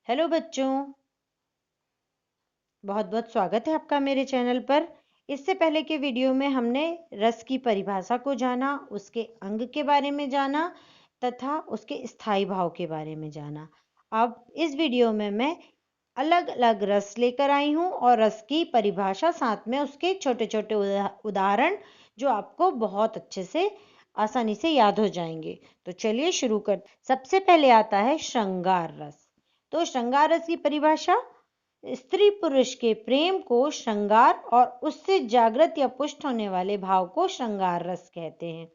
Hello बच्चों, बहुत बहुत स्वागत है आपका मेरे चैनल पर। इससे पहले के वीडियो में हमने रस की परिभाषा को जाना, उसके अंग के बारे में जाना तथा उसके स्थायी भाव के बारे में जाना। अब इस वीडियो में मैं अलग अलग रस लेकर आई हूँ और रस की परिभाषा, साथ में उसके छोटे छोटे उदाहरण जो आपको बहुत अच्छे से आसानी से याद हो जाएंगे। तो चलिए शुरू कर। सबसे पहले आता है श्रृंगार रस। तो श्रृंगार रस की परिभाषा: स्त्री पुरुष के प्रेम को श्रृंगार और उससे जागृत या पुष्ट होने वाले भाव को श्रृंगार रस कहते हैं।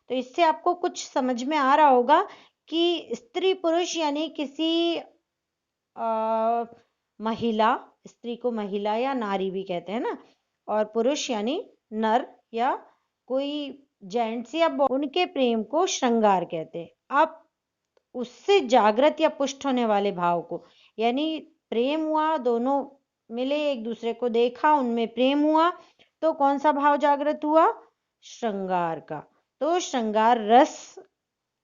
तो इससे आपको कुछ समझ में आ रहा होगा कि स्त्री पुरुष यानी किसी महिला, स्त्री को महिला या नारी भी कहते हैं ना, और पुरुष यानी नर या कोई जेंट्स या उनके प्रेम को श्रृंगार कहते हैं। आप उससे जागृत या पुष्ट होने वाले भाव को, यानी प्रेम हुआ, दोनों मिले, एक दूसरे को देखा, उनमें प्रेम हुआ, तो कौन सा भाव जागृत हुआ? श्रृंगार का। तो श्रृंगार रस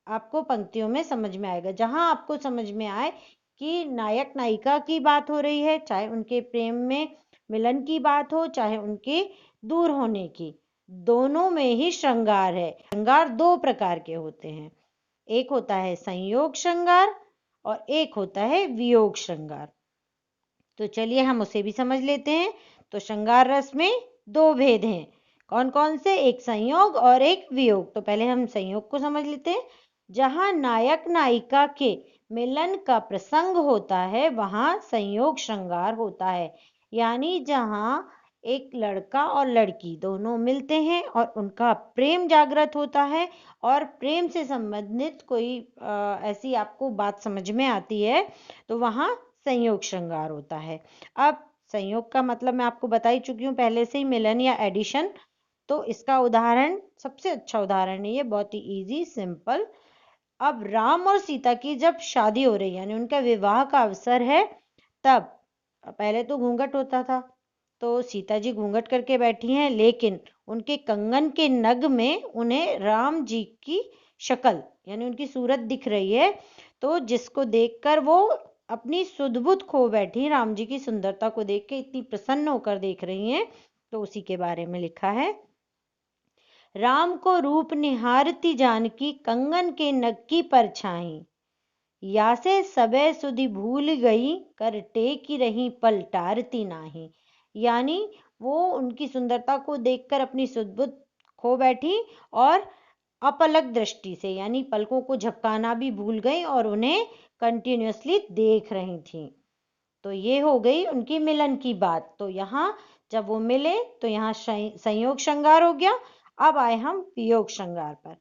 आपको पंक्तियों में समझ में आएगा। जहां आपको समझ में आए कि नायक नायिका की बात हो रही है, चाहे उनके प्रेम में मिलन की बात हो, चाहे उनके दूर होने की, दोनों में ही श्रृंगार है। श्रृंगार दो प्रकार के होते हैं, एक होता है संयोग श्रृंगार और एक होता है वियोग श्रृंगार। तो चलिए हम उसे भी समझ लेते हैं। तो श्रृंगार रस में दो भेद हैं, कौन कौन से? एक संयोग और एक वियोग। तो पहले हम संयोग को समझ लेते हैं। जहां नायक नायिका के मिलन का प्रसंग होता है वहां संयोग श्रृंगार होता है, यानी जहां एक लड़का और लड़की दोनों मिलते हैं और उनका प्रेम जागृत होता है और प्रेम से संबंधित कोई ऐसी आपको बात समझ में आती है, तो वहां संयोग श्रृंगार होता है। अब संयोग का मतलब मैं आपको बता ही चुकी हूँ पहले से ही, मिलन या एडिशन। तो इसका उदाहरण, सबसे अच्छा उदाहरण है ये, बहुत ही इजी सिंपल। अब राम और सीता की जब शादी हो रही है, यानी उनका विवाह का अवसर है, तब पहले तो घूंघट होता था, तो सीता जी घूंघट करके बैठी हैं, लेकिन उनके कंगन के नग में उन्हें राम जी की शक्ल यानी उनकी सूरत दिख रही है। तो जिसको देखकर वो अपनी सुध-बुध खो बैठी, राम जी की सुंदरता को देख के इतनी प्रसन्न होकर देख रही हैं। तो उसी के बारे में लिखा है: राम को रूप निहारती जानकी, कंगन के नग की परछाई, या से सबे सुधि भूल गई, कर टेकी रही पलटारती नाही। यानी वो उनकी सुंदरता को देखकर अपनी सुध-बुध खो बैठी और अपलक दृष्टि से, यानी पलकों को झपकाना भी भूल गई और उन्हें कंटिन्यूअसली देख रही थी। तो ये हो गई उनकी मिलन की बात। तो यहाँ जब वो मिले तो यहाँ संयोग श्रृंगार हो गया। अब आए हम वियोग श्रृंगार पर।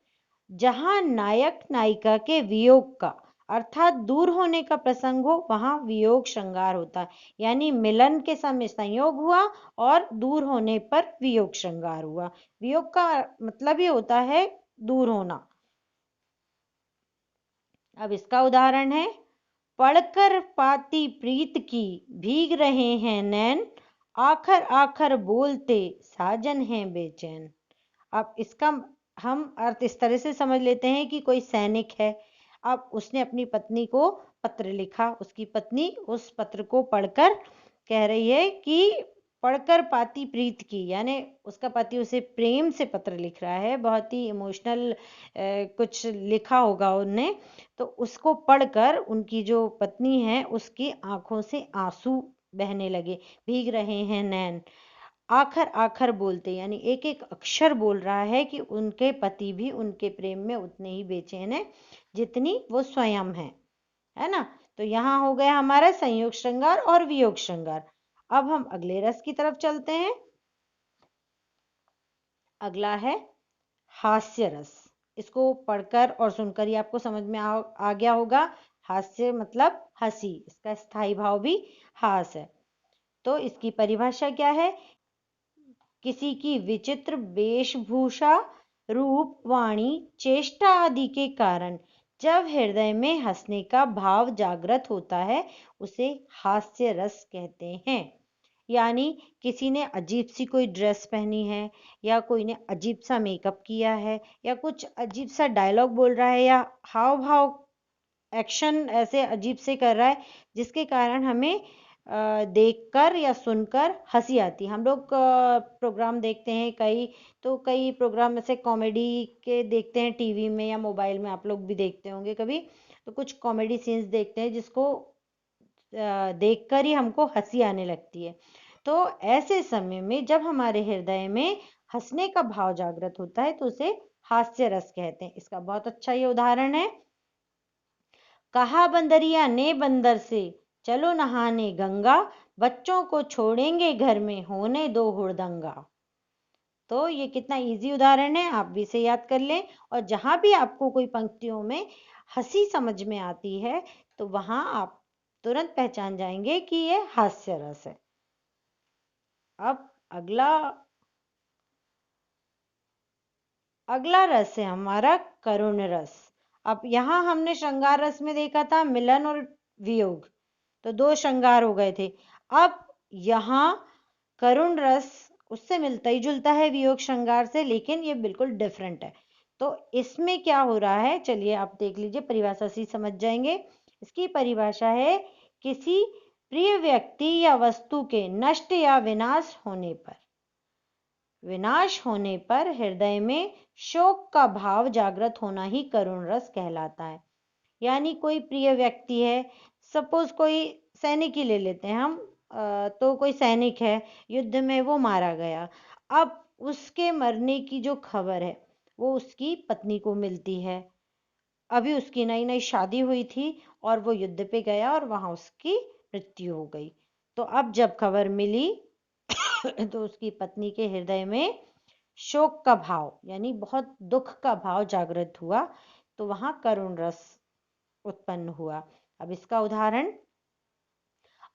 जहां नायक नायिका के वियोग का अर्थात दूर होने का प्रसंग हो, वहां वियोग श्रृंगार होता है, यानी मिलन के समय संयोग हुआ और दूर होने पर वियोग श्रृंगार हुआ। वियोग का मतलब ही होता है दूर होना। अब इसका उदाहरण है: पढ़कर पाती प्रीत की, भीग रहे हैं नैन, आखर आखर बोलते साजन हैं बेचैन। अब इसका हम अर्थ इस तरह से समझ लेते हैं कि कोई सैनिक है, अब उसने अपनी पत्नी को पत्र लिखा, उसकी पत्नी उस पत्र को पढ़कर कह रही है कि पढ़कर पाती प्रीत की, यानी उसका पति उसे प्रेम से पत्र लिख रहा है, बहुत ही इमोशनल कुछ लिखा होगा उनने। तो उसको पढ़कर उनकी जो पत्नी है उसकी आंखों से आंसू बहने लगे, भीग रहे हैं नैन। आखर आखर बोलते, यानी एक एक अक्षर बोल रहा है कि उनके पति भी उनके प्रेम में उतने ही बेचैन है जितनी वो स्वयं है ना। तो यहाँ हो गया हमारा संयोग श्रृंगार और वियोग श्रृंगार। अब हम अगले रस की तरफ चलते हैं। अगला है हास्य रस। इसको पढ़कर और सुनकर ही आपको समझ में आ गया होगा। हास्य मतलब हंसी, इसका स्थायी भाव भी हास है। तो इसकी परिभाषा क्या है? किसी की विचित्र वेशभूषा, रूप, वाणी, चेष्टा आदि के कारण जब हृदय में हंसने का भाव जागृत होता है उसे हास्य रस कहते हैं। यानी किसी ने अजीब सी कोई ड्रेस पहनी है, या कोई ने अजीब सा मेकअप किया है, या कुछ अजीब सा डायलॉग बोल रहा है, या हाव भाव एक्शन ऐसे अजीब से कर रहा है जिसके कारण हमें देखकर या सुनकर हंसी आती है। हम लोग प्रोग्राम देखते हैं कई प्रोग्राम ऐसे कॉमेडी के देखते हैं टीवी में या मोबाइल में, आप लोग भी देखते होंगे कभी। तो कुछ कॉमेडी सीन्स देखते हैं जिसको देखकर ही हमको हंसी आने लगती है। तो ऐसे समय में जब हमारे हृदय में हंसने का भाव जागृत होता है तो उसे हास्य रस कहते हैं। इसका बहुत अच्छा ये उदाहरण है। कहा बंदरिया ने बंदर से, चलो नहाने गंगा, बच्चों को छोड़ेंगे घर में, होने दो हुड़दंगा। तो ये कितना इजी उदाहरण है, आप भी इसे याद कर लें। और जहां भी आपको कोई पंक्तियों में हंसी समझ में आती है तो वहां आप तुरंत पहचान जाएंगे कि ये हास्य रस है। अब अगला रस है हमारा करुण रस। अब यहाँ हमने श्रृंगार रस में देखा था मिलन और वियोग, तो दो श्रृंगार हो गए थे। अब यहाँ करुण रस उससे मिलता ही जुलता है वियोग श्रृंगार से, लेकिन ये बिल्कुल डिफरेंट है। तो इसमें क्या हो रहा है, चलिए आप देख लीजिए, परिभाषा से समझ जाएंगे। इसकी परिभाषा है किसी प्रिय व्यक्ति या वस्तु के नष्ट या विनाश होने पर हृदय में शोक का भाव जागृत होना ही करुण रस कहलाता है। यानी कोई प्रिय व्यक्ति है, सपोज कोई सैनिक ही ले लेते हैं हम, तो कोई सैनिक है, युद्ध में वो मारा गया। अब उसके मरने की जो खबर है वो उसकी पत्नी को मिलती है। अभी उसकी नई नई शादी हुई थी और वो युद्ध पे गया और वहां उसकी मृत्यु हो गई। तो अब जब खबर मिली तो उसकी पत्नी के हृदय में शोक का भाव यानी बहुत दुख का भाव जागृत हुआ, तो वहां करुण रस उत्पन्न हुआ। अब इसका उदाहरण,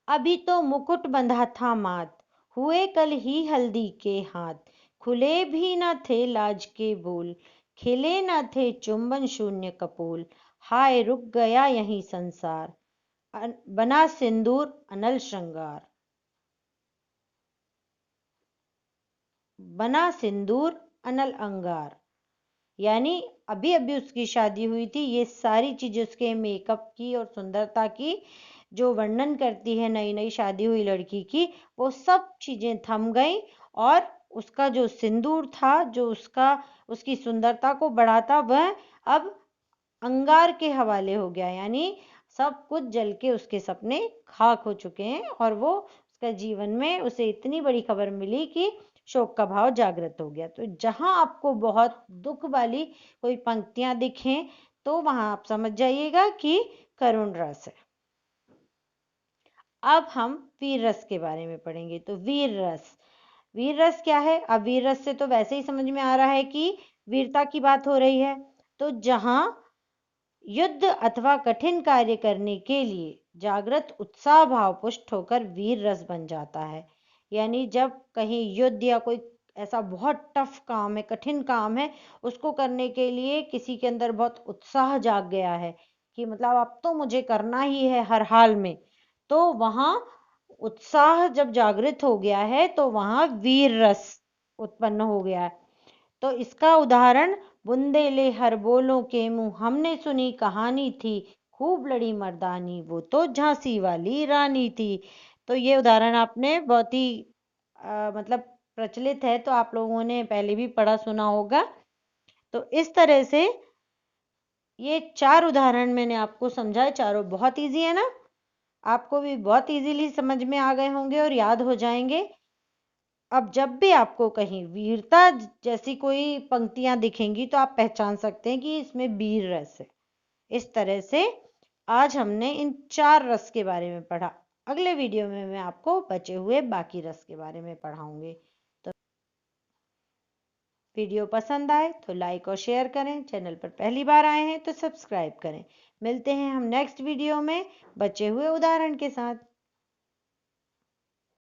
अभी तो मुकुट बंधा था मात, हुए कल ही हल्दी के हाथ, खुले भी न थे लाज के बोल, खिले न थे चुंबन शून्य कपोल, हाय रुक गया यही संसार, बना सिंदूर अनल श्रृंगार। बना सिंदूर अनल अंगार, यानी अभी अभी उसकी शादी हुई थी, ये सारी चीजें उसके मेकअप की और सुंदरता की जो वर्णन करती है नई नई शादी हुई लड़की की, वो सब चीजें थम गई और उसका जो सिंदूर था, जो उसकी सुंदरता को बढ़ाता, वह अब अंगार के हवाले हो गया। यानी सब कुछ जल के उसके सपने खाक हो चुके हैं और वो उसका जीवन में उसे इतनी बड़ी खबर मिली कि शोक का भाव जागृत हो गया। तो जहां आपको बहुत दुख वाली कोई पंक्तियां दिखें तो वहां आप समझ जाइएगा कि करुण रस है। अब हम वीर रस के बारे में पढ़ेंगे। तो वीर रस क्या है? अब वीर रस से तो वैसे ही समझ में आ रहा है कि वीरता की बात हो रही है। तो जहां युद्ध अथवा कठिन कार्य करने के लिए जागृत उत्साह भाव पुष्ट होकर वीर रस बन जाता है। यानी जब कहीं युद्ध या कोई ऐसा बहुत टफ काम है, कठिन काम है, उसको करने के लिए किसी के अंदर बहुत उत्साह जाग गया है कि मतलब अब तो मुझे करना ही है हर हाल में, तो वहां उत्साह जब जागृत हो गया है तो वहां वीर रस उत्पन्न हो गया है। तो इसका उदाहरण, बुंदेले हर बोलों के मुंह, हमने सुनी कहानी थी, खूब लड़ी मर्दानी, वो तो झांसी वाली रानी थी। तो ये उदाहरण आपने बहुत ही मतलब प्रचलित है, तो आप लोगों ने पहले भी पढ़ा सुना होगा। तो इस तरह से ये 4 उदाहरण मैंने आपको समझाए, चारों बहुत इजी है ना, आपको भी बहुत इजीली समझ में आ गए होंगे और याद हो जाएंगे। अब जब भी आपको कहीं वीरता जैसी कोई पंक्तियां दिखेंगी तो आप पहचान सकते हैं कि इसमें वीर रस है। इस तरह से आज हमने इन 4 रस के बारे में पढ़ा। अगले वीडियो में मैं आपको बचे हुए बाकी रस के बारे में पढ़ाऊंगी। तो वीडियो पसंद आए तो लाइक और शेयर करें, चैनल पर पहली बार आए हैं तो सब्सक्राइब करें। मिलते हैं हम नेक्स्ट वीडियो में बचे हुए उदाहरण के साथ।